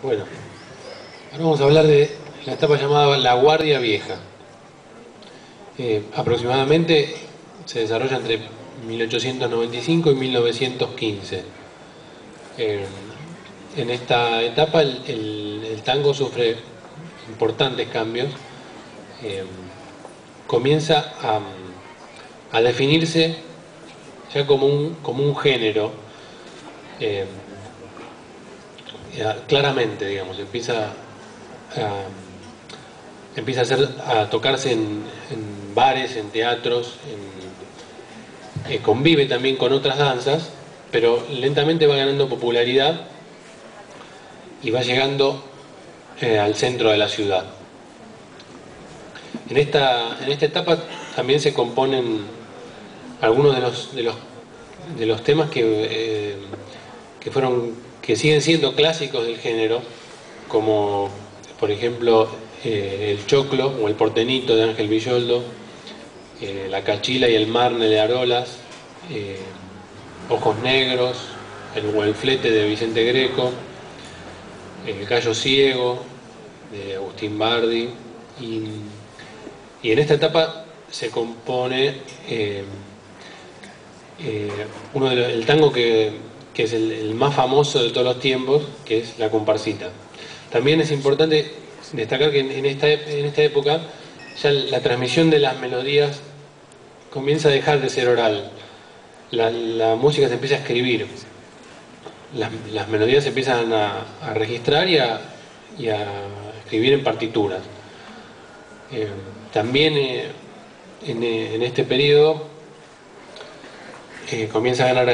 Bueno, ahora vamos a hablar de la etapa llamada La Guardia Vieja. Aproximadamente se desarrolla entre 1895 y 1915. En esta etapa el tango sufre importantes cambios. Comienza a definirse ya como un género, claramente, digamos, empieza a tocarse en bares, en teatros, convive también con otras danzas, pero lentamente va ganando popularidad y va llegando al centro de la ciudad. En esta etapa también se componen algunos de los temas que siguen siendo clásicos del género, como por ejemplo el choclo o el portenito de Ángel Villoldo, la cachila y el marne de Arolas, Ojos Negros, el flete de Vicente Greco, el gallo ciego de Agustín Bardi, y en esta etapa se compone el tango que es el más famoso de todos los tiempos, que es la comparsita. También es importante destacar que en esta época ya la transmisión de las melodías comienza a dejar de ser oral. La música se empieza a escribir, las melodías se empiezan a registrar y a escribir en partituras. También en este periodo comienza a ganar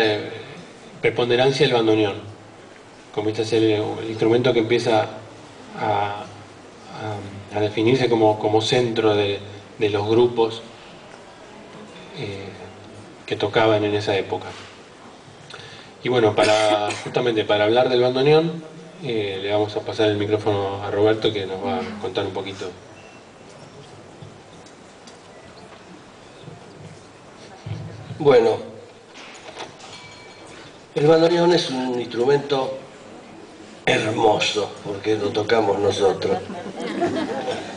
preponderancia el bandoneón. Comienza a ser el instrumento que empieza a definirse como centro de los grupos que tocaban en esa época. Y bueno, justamente para hablar del bandoneón, le vamos a pasar el micrófono a Roberto, que nos va a contar un poquito. Bueno, el bandoneón es un instrumento hermoso, porque lo tocamos nosotros.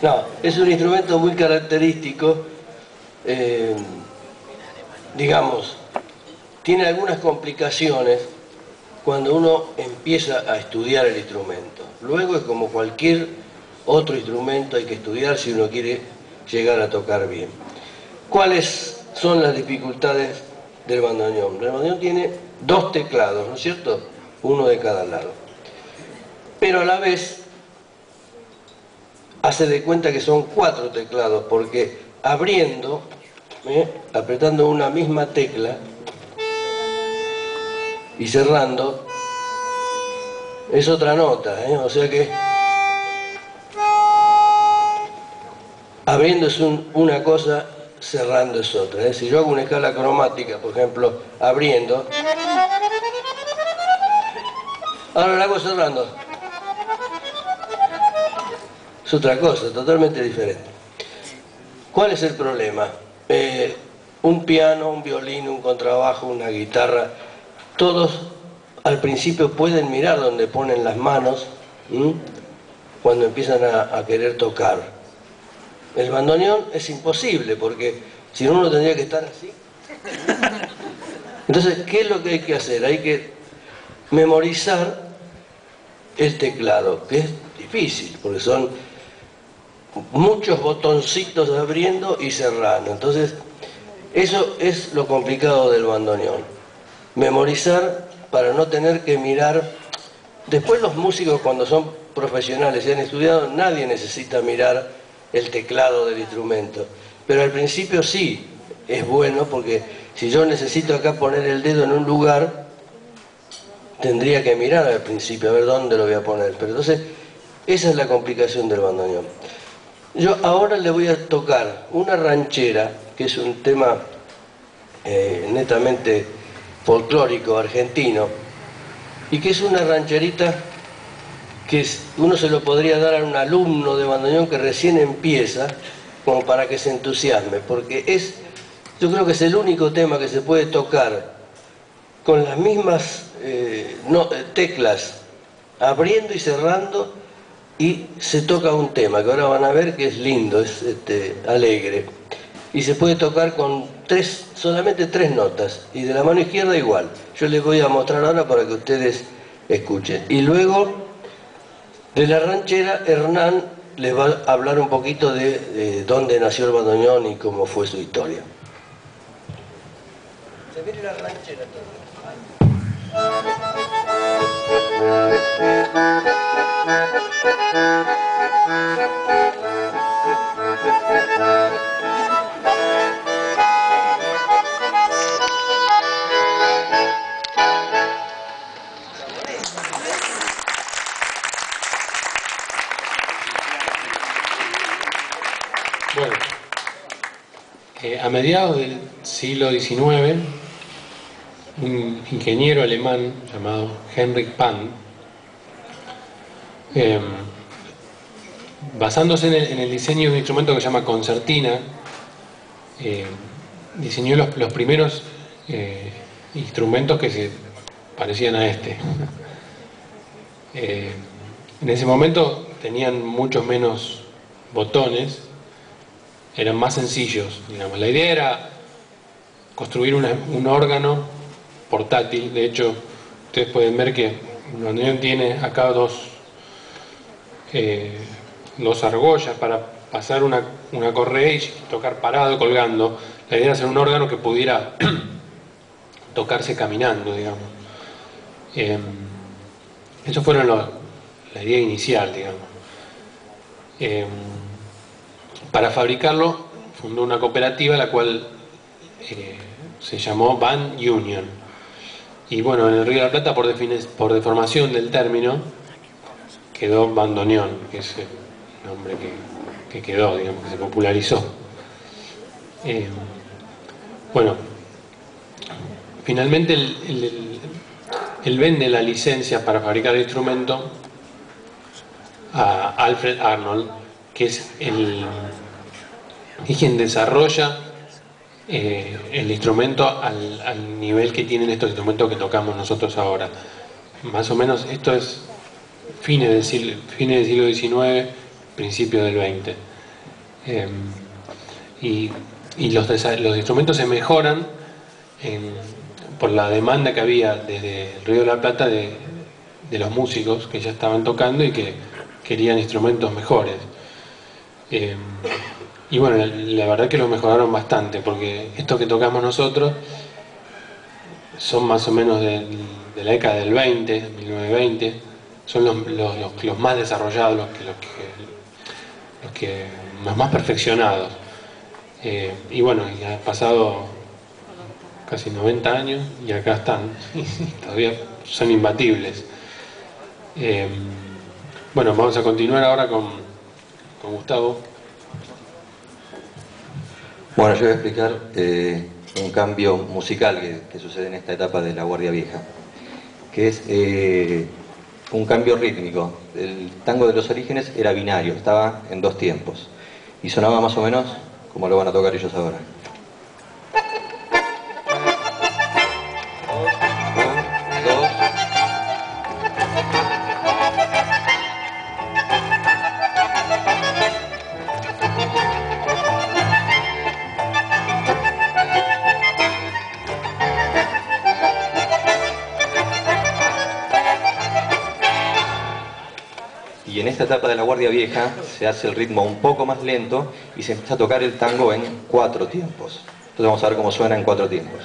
No, es un instrumento muy característico, digamos, tiene algunas complicaciones cuando uno empieza a estudiar el instrumento. Luego es como cualquier otro instrumento, hay que estudiar si uno quiere llegar a tocar bien. ¿Cuáles son las dificultades del bandoneón? El bandoneón tiene dos teclados, ¿no es cierto? Uno de cada lado. Pero a la vez hace de cuenta que son cuatro teclados, porque abriendo, apretando una misma tecla y cerrando, es otra nota, o sea que abriendo es una cosa, cerrando es otra. Si yo hago una escala cromática, por ejemplo, abriendo, ahora la hago cerrando, es otra cosa, totalmente diferente. ¿Cuál es el problema? Un piano, un violín, un contrabajo, una guitarra, todos al principio pueden mirar dónde ponen las manos cuando empiezan a querer tocar. El bandoneón es imposible, porque si no uno tendría que estar así. Entonces, ¿qué es lo que hay que hacer? Hay que memorizar el teclado, que es difícil, porque son muchos botoncitos abriendo y cerrando. Entonces, eso es lo complicado del bandoneón. Memorizar para no tener que mirar. Después los músicos, cuando son profesionales y han estudiado, nadie necesita mirar el teclado del instrumento. Pero al principio sí es bueno, porque si yo necesito acá poner el dedo en un lugar, tendría que mirar al principio a ver dónde lo voy a poner. Pero entonces, esa es la complicación del bandoneón. Yo ahora le voy a tocar una ranchera, que es un tema netamente folclórico argentino, y que es una rancherita que uno se lo podría dar a un alumno de bandoneón que recién empieza, como para que se entusiasme, porque yo creo que es el único tema que se puede tocar con las mismas teclas abriendo y cerrando, y se toca un tema que ahora van a ver que es lindo, es alegre, y se puede tocar con solamente 3 notas, y de la mano izquierda igual. Yo les voy a mostrar ahora para que ustedes escuchen. Y luego de la ranchera, Hernán les va a hablar un poquito de dónde nació el bandoneón y cómo fue su historia. Se viene la ranchera también. Bueno, a mediados del siglo XIX, un ingeniero alemán llamado Heinrich Pann, basándose en el diseño de un instrumento que se llama concertina, diseñó los primeros instrumentos que se parecían a este. En ese momento tenían muchos menos botones, eran más sencillos, digamos. La idea era construir un órgano portátil. De hecho, ustedes pueden ver que el bandoneón tiene acá dos argollas para pasar una correa y tocar parado, colgando. La idea era hacer un órgano que pudiera tocarse caminando, digamos. Eso fueron la idea inicial, digamos. Para fabricarlo fundó una cooperativa, la cual se llamó Band Union. Y bueno, en el Río de la Plata, por deformación del término, quedó bandoneón, que es el nombre que quedó, digamos, que se popularizó. Bueno, finalmente él vende la licencia para fabricar el instrumento a Alfred Arnold, que es quien desarrolla el instrumento al nivel que tienen estos instrumentos que tocamos nosotros ahora. Más o menos esto es fines del siglo XIX, principios del XX. Y los instrumentos se mejoran por la demanda que había desde el Río de la Plata de los músicos que ya estaban tocando y que querían instrumentos mejores. Y bueno, la verdad que lo mejoraron bastante, porque estos que tocamos nosotros son más o menos de la década del 20, 1920, son los más desarrollados, los más perfeccionados. Y bueno, ya ha pasado casi 90 años y acá están, todavía son imbatibles. Bueno, vamos a continuar ahora con Gustavo. Bueno, yo voy a explicar un cambio musical que sucede en esta etapa de la Guardia Vieja, que es un cambio rítmico. El tango de los orígenes era binario, estaba en 2 tiempos y sonaba más o menos como lo van a tocar ellos ahora. Y en esta etapa de la Guardia Vieja se hace el ritmo un poco más lento y se empieza a tocar el tango en 4 tiempos. Entonces vamos a ver cómo suena en 4 tiempos.